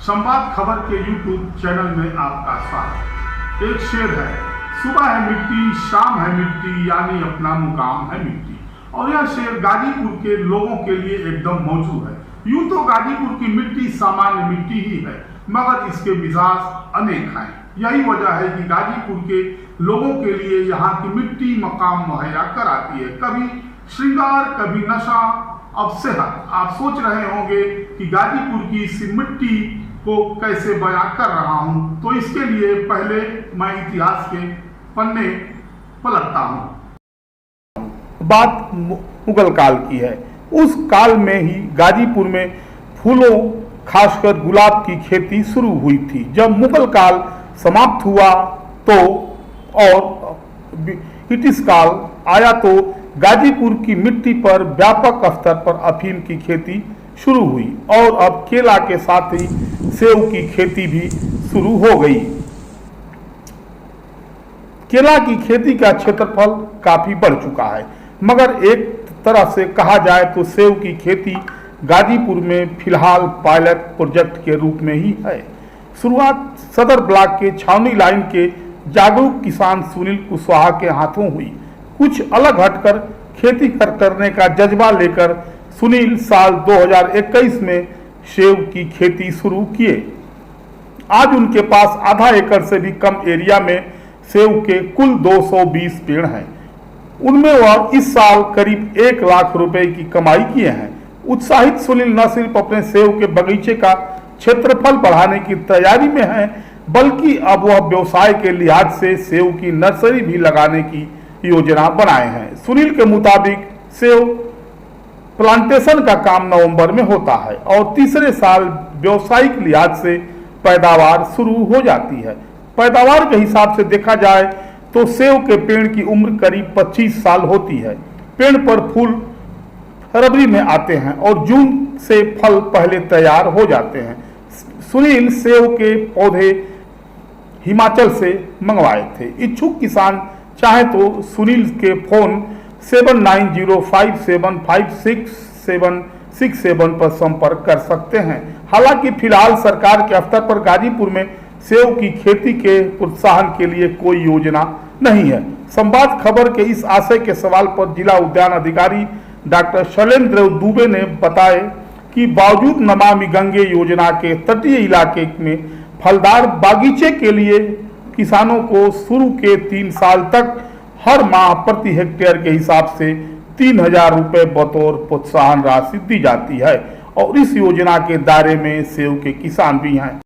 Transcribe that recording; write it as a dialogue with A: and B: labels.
A: संवाद खबर के यूट्यूब चैनल में आपका स्वागत। एक शेर है, सुबह है मिट्टी, शाम है मिट्टी, यानी अपना मुकाम है मिट्टी। और यह शेर गाजीपुर के लोगों के लिए एकदम मौजू है। यूं तो गाजीपुर की मिट्टी सामान्य मिट्टी ही है, मगर इसके मिजाज अनेक हैं। यही वजह है कि गाजीपुर के लोगों के लिए यहाँ की मिट्टी मकाम मुहैया कराती है। कभी श्रृंगार, कभी नशा, अब सेहत। आप सोच रहे होंगे कि गाजीपुर की इस मिट्टी को कैसे बयां कर रहा हूं, तो इसके लिए पहले मैं इतिहास के पन्ने पलटता हूं।
B: बात मुगल काल की है। उस काल में ही गाजीपुर में फूलों, खासकर गुलाब की खेती शुरू हुई थी। जब मुगल काल समाप्त हुआ तो और ब्रिटिश काल आया तो गाजीपुर की मिट्टी पर व्यापक स्तर पर अफीम की खेती शुरू हुई और अब केला के साथ ही सेब की खेती भी शुरू हो गई। केला की खेती का क्षेत्रफल काफी बढ़ चुका है, मगर एक तरह से कहा जाए तो सेब की खेती गाजीपुर में फिलहाल पायलट प्रोजेक्ट के रूप में ही है। शुरुआत सदर ब्लॉक के छावनी लाइन के जागरूक किसान सुनील कुशवाहा के हाथों हुई। कुछ अलग हटकर खेती करने का जज्बा लेकर सुनील साल 2021 में सेब की खेती शुरू किए। आज उनके पास आधा एकड़ से भी कम एरिया में सेब के कुल 220 पेड़ हैं। उनमें वह इस साल करीब 1 लाख रुपए की कमाई किए हैं। उत्साहित सुनील न सिर्फ अपने सेब के बगीचे का क्षेत्रफल बढ़ाने की तैयारी में हैं, बल्कि अब वह व्यवसाय के लिहाज से सेब की नर्सरी भी लगाने की योजना बनाए हैं। सुनील के मुताबिक सेब प्लांटेशन का काम नवंबर में होता है और तीसरे साल व्यावसायिक लिहाज से पैदावार शुरू हो जाती है। पैदावार के हिसाब से देखा जाए तो सेब के पेड़ की उम्र करीब 25 साल होती है। पेड़ पर फूल फरवरी में आते हैं और जून से फल पहले तैयार हो जाते हैं। सुनील सेब के पौधे हिमाचल से मंगवाए थे। इच्छुक किसान चाहे तो सुनील के फोन 7905756767 पर संपर्क कर सकते हैं। हालांकि फिलहाल सरकार के स्तर पर गाजीपुर में सेब की खेती के प्रोत्साहन के लिए कोई योजना नहीं है। संवाद खबर के इस आशय के सवाल पर जिला उद्यान अधिकारी डॉक्टर शैलेंद्र दुबे ने बताया कि बावजूद नमामि गंगे योजना के तटीय इलाके में फलदार बागीचे के लिए किसानों को शुरू के 3 साल तक हर माह प्रति हेक्टेयर के हिसाब से 3000 रुपये बतौर प्रोत्साहन राशि दी जाती है और इस योजना के दायरे में सेब के किसान भी हैं।